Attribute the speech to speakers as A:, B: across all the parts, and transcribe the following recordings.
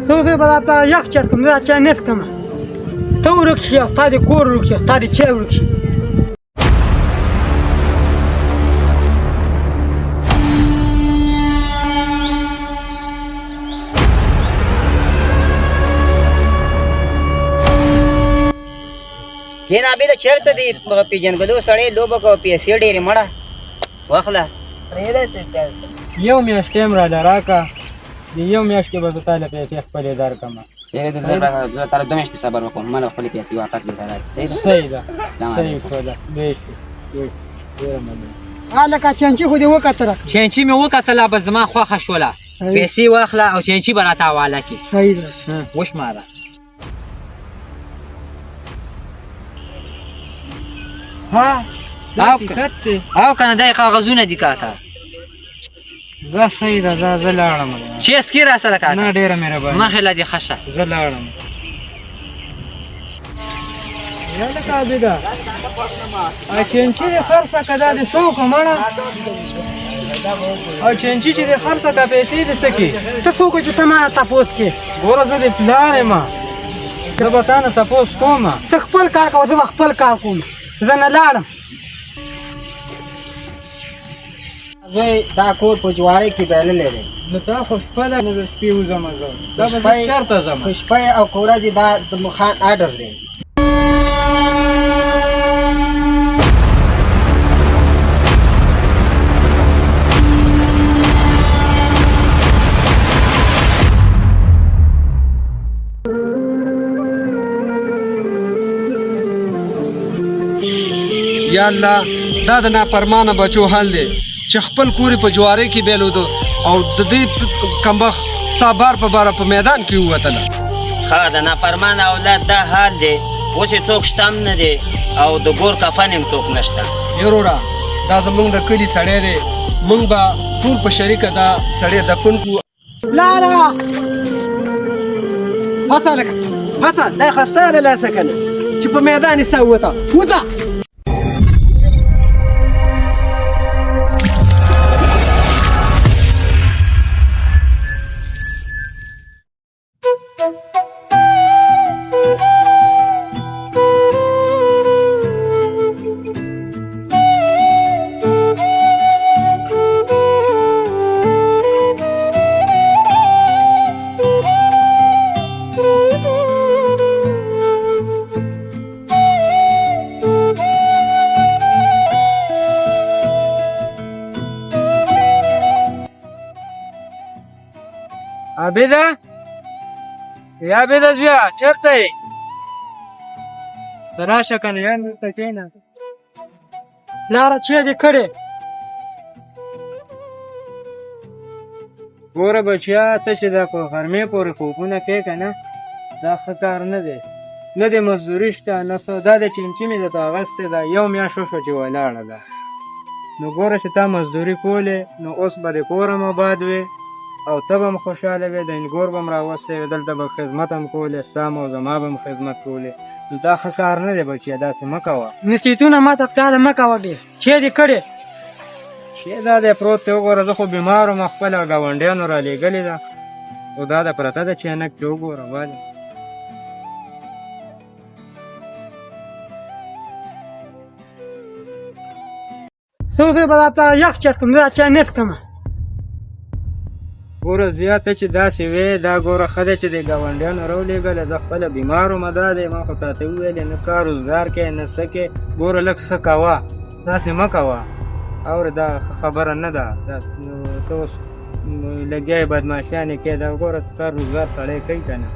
A: څو زه به دا پلاره یخ چت کړم، زه دا چای نه څښم. ته ورک شي او ستا دې کور ورک شي، ستا دې چای ورک شي.
B: کېنه عابده چېرته دی پېژنګلو سړی لوبه کوه پیسې ډېرې مړه واخله
A: یو میاشت ټایم راله راکړه، د یو میاشت کې به زه تا له پیسې خپلې درکړم.
B: زه تاله 2 میاشتې صبر وکړم ما له خپلې پیسې واپس بېرته راکړي.
A: صحیح ده صحیح ښه ده بیش ډېره مننه. لکه چینچي خو دې وکتله،
C: چینچي مې وکتله بس زما خوښه شوله، پیسې واخله او چینچي به راته حواله کړي.
A: صحیح ده
C: وشماره.
A: ها
C: او کنه دا کاغذونه دي کاکا.
A: زه صحیح ده زه لاړم.
C: چیس کې را سره کاکا؟
A: نه ډېره مهرباني.
C: مخې له دې ښه شه.
A: زه لاړم. یا لکه عابده چینچي دې خرڅه که دا دې څه وکړم مړه، او چینچي چې دې خرڅه که پیسې دې څه کړي؟ ته څوک چې ته ما تپوس کې؟ ګوره زه دې پلار یم، زه به تا نه تپوس کوم. ته خپل کار کوه، زه به خپل کار کوم. زه نه لاړم.
B: زه دا کور په جوارۍ کې بایللی دی.
A: نو تا خو شپه ده، نو د شپې وځم زه. دا به زه چېرته ځم؟
B: خو شپه او که ورځې دا د مخان آډر دی.
D: یا الله دا د نافرمانه بچو حل دی چې خپل کور په جوارۍ کې بیلودو او د دې کمبخت سابار په باره په میدان کې ووتله.
B: ښه د نافرمانه اولاد دا حال دی، اوس یې څوک شته هم نه دی او د ګور کفن هم څوک نشته.
D: یروره دا زمونږ د کلي سړی دی، موږ به ټول په شریکه دا سړی دفن کړو.
A: لاره
D: هڅه لکه هڅه دا خو ستا د لاسه که نه چې په میدان یې سا ووته وځه.
A: عابده یا عابده زویه چېرته یې؟ ته راشه که نه یا دلته کښېنه. لاره چی دې کړې؟ ګوره بچیا ته چې دا په غرمې پورې خوبونه کوې که نه، دا ښه کار نه دی. نه دې مزدوري شته نه څه، دا د چینچي مې درته اخیستې ده، یو میاشت وشوه چې ولاړه ده. نو ګوره چې تا مزدوري کولې نو اوس به د کور هم آباد وې او ته به هم خوشحاله وې، د انګور به هم راوستی وې، دلته به خدمت هم کولې، ستا هم او زما به هم خدمت کولې. نو دا ښه کار نه دی بچیه، داسې مه کوه. نصیحتونه ما ته پلاره مه کوه ډېر. چی دې کړې؟ چی دا دی پروت دی، وګوره زه خو بیمار وم، خپله ګاونډیانو رالېږلې ده او دا د پرته ده چینک کې وګوره والې. څو زه به دا پلاره یخ چت کړم، زه دا چای نه څښم. ګوره زیاته چې داسې وې دا ګوره ښه دی چې د ګاونډیانو راولېږله، زه خپله بیمار ومه. دا دی ما خو تاته وویلې نه کار روزګار کوې نه څه کوې، ګوره لږ څه کوه، داسې مه کوه. اورې دا خبره نه ده، ته اوس لګیا یې بدماشیانې کوې، دا ګوره کار روزګار سړی کوي که نه.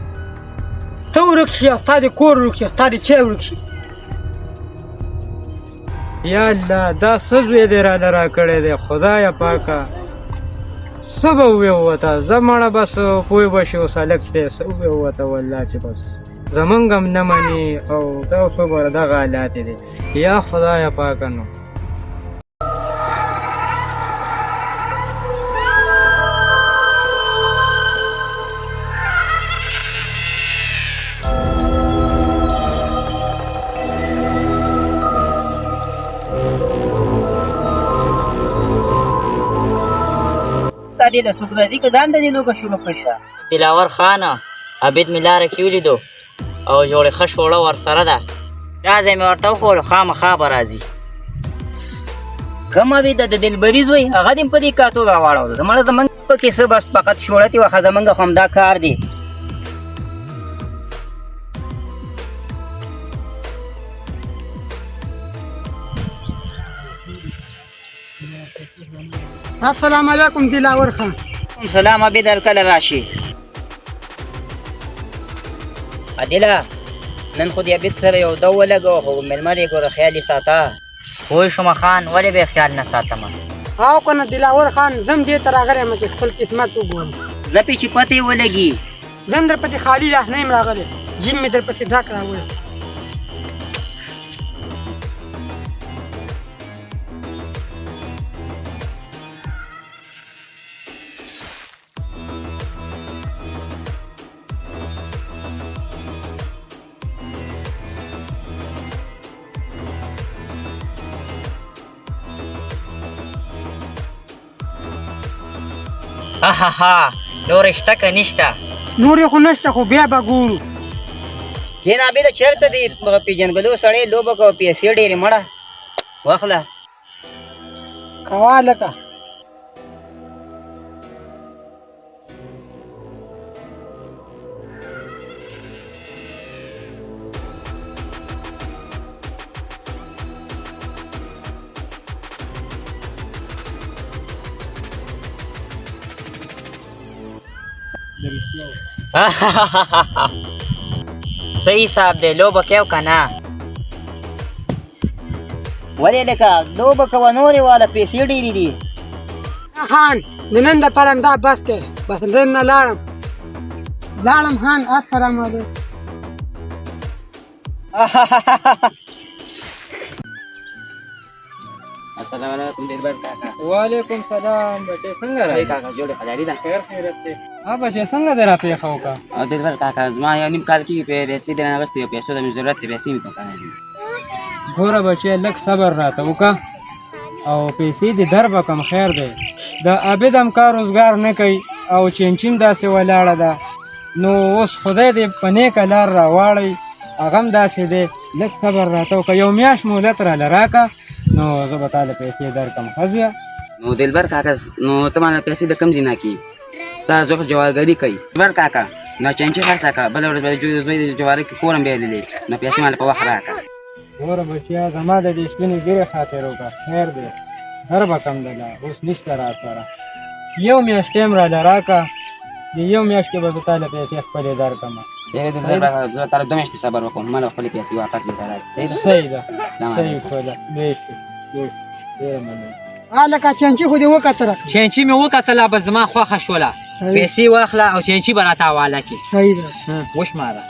A: ته ورک شي او ستا دې کور ورک شي، ستا دې چای ورک شي. یا الله دا څه زوی دې راله راکړی دی خدایه پاکه، څه به ووته زه مړه بس پوه به شي اوس هلک دی څه ووته والله چې بس زمونږ هم نه مني او دا اوس وګوره دغه حالات دی. یا خدایه پاکه نو
B: دې له سوکرادي که دنده دې لوبه شروع کړې ده.
C: دلاور خانه
B: عبید مې لاره کې ولیدو او جوړې ښه شوړه ورسره ده دا ځای مې ورته وښودلو خامخا به راځي کوم عبید د دلبري زوی هغه دې په دې کار توګه راواړولو زموږ زمونږ پکې څه بس فقط شوړتې وخه زمونږ خو همدا کار دی
E: السلام علیکم دلاور خان.
B: سلام عبید الکله راشي عادله نن خو دې عبید سره یو دو ولګو خو مېلمه دې ګوره خیال یې ساته پوه شوم خان ولې به خیال نه ساتم
E: او کنه دلاور خان زم دې ته راغلی یم چې خپل قسمت وګورم
B: زه پې چې پتې ولګي
E: زم در پسې خالي لاس نه یم راغلی جیم مې در پسې ډک راوړی
B: ها نور شته که نشته
E: نور خو نشته خو بیا به ګورو
B: کېنه عبیده چېرته دی پېژنګلو سړی لوبه کوه پیسې ډېرې مړه واخله
E: کوه لکه
B: صحیح صاحب دی لوبه کوو که نه ولې لکه لوبه کوه نورې واله پیسې ډېرې دي
E: خان د نن دپاره همدا بس دی بس زه نه لاړم خان السلام علیکم
C: السلام علیکم دلبر کاکا
A: وعلیکم سلام بچې څنګه
C: هی
A: راغلی
C: کاکا جوړې خدای ده
A: خیر خیرت دی ها بچې څنګه دې راپېښه وکړه
C: او دلبر کاکا زما یو نیم کال کې پیسې درنه واغستې یو پیسو ته مې ضرورت دی پیسې مې پکار دي
A: ګوره بچې لږ صبر راته وکړه او پیسې دې در به کم خیر دی د عابد هم کار روزګار نه کوي او چینچیم داسې ولاړه ده نو اوس خدای دې په نیکه لار راواړئ هغه هم داسې دی لږ صبر راته وکړه یو میاشت مهلت راله راکړه نو زه به تاله پیسې درکړم ښه زویه
C: نو دلبر کاکا نو ته ماله پیسې د کم ځای نه کړي ستا زوی خو جوارګري کوي دلبر کاکا نو چینچي خرڅه کړه بله ورځ به د زوی د جوارۍ کې کور هم بایللی نو پیسې ماله په وخت راکړه
A: ګوره بچیا زما د دې سپینې ګیرې خاطر وکړه خیر دی در به کم دله اوس نشته را سره یو میاشت ټایم راله راکړه د یو میاشت کې به زه تاله پیسې خپلې درکړم
C: صحیح ده دلبر کاکا زه تاله 2 میاشتې صبر وکړم ماله خپلې پیسې واپس به راکړي صحیح ده
A: صحیح ده
C: سلام
A: صحیح
C: علیکم.
A: خو ده بیش ډېره مننه
E: لکه چینچي خو دې وکتله
C: چینچي مې وکتله بس زما خوښه شوله پیسې واخله او چینچي به راته حواله کړي
E: صحیح ده
C: وشماره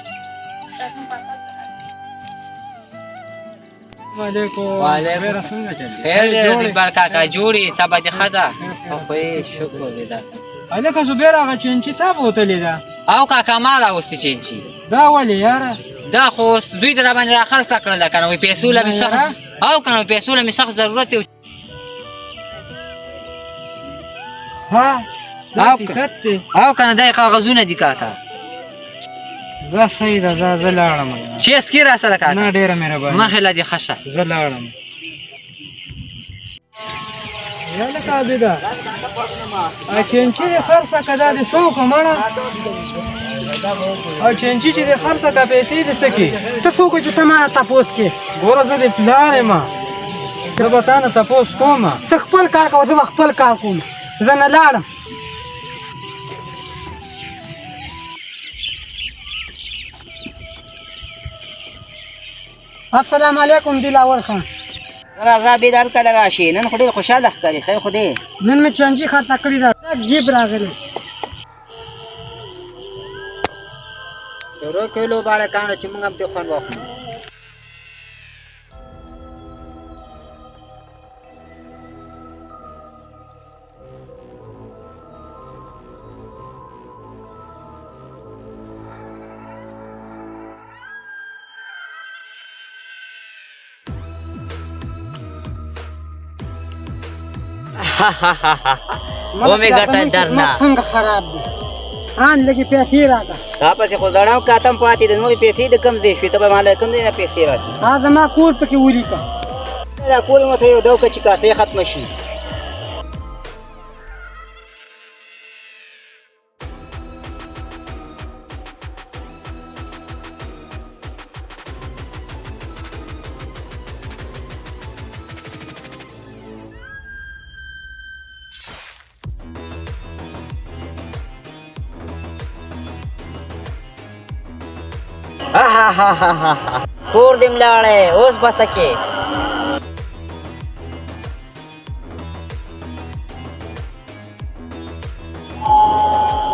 A: وعلیکم
C: وعلیکم.
A: ډېره څنګه چلې
C: خیر دی دلبر کاکا جوړې ته به دې ښه ده خو یې شکر دی داسې
A: هلکه زبیر هغه چینچي تا بوتلې ده
C: او کاکا ما راوستې چینچي
A: دا ولې یاره
C: دا خو اوس دوی ته راباندې راخرڅه کړله که نه وایي پیسو له مې سخت او که نه پیسو له مې سخت ضرورت دی
A: ها دا
C: او
A: حقیقت دی
C: او که نه دا یې کاغذونه دي کاکا
A: زه صحیح ده زه لاړم
C: چې اسکي را سره
A: نه
C: کاکا
A: ډېره مهرباني
C: مخې له دې ښه شه
A: زه لاړم هلکه عابده چینچي دې خرڅه که دا دې څه وکړه مړه او چینچي چې دې خرڅه که پیسې دې څه کړي
E: ته څوک چې ته ما نه تپوس کې
A: ګوره زه دې پلار یم زه به تا نه تپوس کوم
E: ته خپل کار کوه زه به خپل کار کوم زه نه لاړم السلام علیکم دلاور خان
B: راځه عبید الکله راشي نن خو ډېر خوشحاله ښکاري خیر خو دی
E: نن مې چینچي خرڅه کړې ده ډک جیب راغلی
C: شروع کړو بارکانو چې موږ هم ترې خوند واخلو
B: و مې ګټه درنه
E: څنګه خراب دی هان لږې پیسې راکړه
B: تا پسې خو زړه کاتم پاتې د نورې پیسې د کم ځای شوې ته به ماله کم ځای نه پیسې راکړي
E: دا زما کور پکې ولیکه
B: دا کور ماته یو دوکه چې کاته ختمه شي کور دې ملاړې اوس به څه کې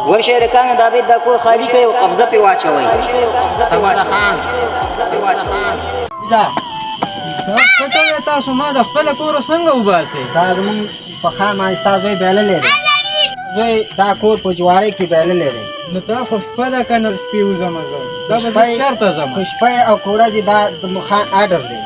B: وای شهرکانو دا بیت دا کور خالی کړئ او قبضه پرې واچوئ سمه ده خان
A: ځه څه کوئ تاسو ما د خپله کوره څنګه وباسئ
F: دا زمونږ په خان باندې ستا زوی بایللی دی زوی دا کور په جوارۍ کې بایللی دی
A: نو تا خو شپه ده که نه شپې وځمه زه دا به زه
F: شپی-
A: چېرته ځم
F: که شپی او که ورځې دا د خان آډر دی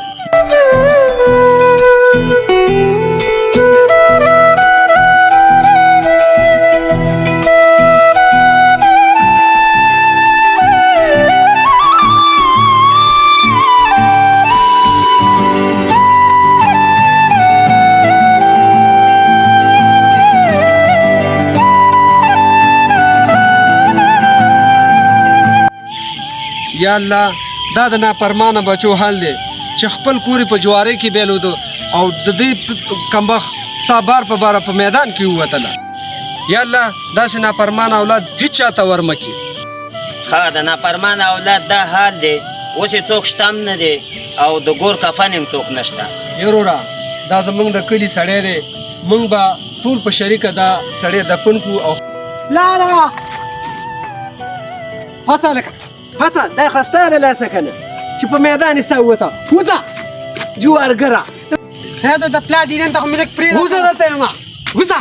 D: یا الله دا د نافرمانه بچو حال دی چې خپل کورې په جوارۍ کې بیلودو او د دې کمبخ سابار په باره په میدان کې ووتله یا الله داسې نافرمانه اولاد هیڅ چاته ورمکي
G: ها د نافرمان اولاد دا حال دی اوس یې څوک شته هم نه دی او د ګور کفن هم څوک نشته
D: یرورا دا زمونږ د کلي سړی دی موږ به ټول په شریکه دا سړی دفن کړو او
E: لاره هڅه لکه هڅه دا خسته ده لاسه کنه چې په میدان یې سوته وځه جوارګره
F: دا د پلا دینن ته خو مې لږ پرېږده
E: وځه دلته یم وځه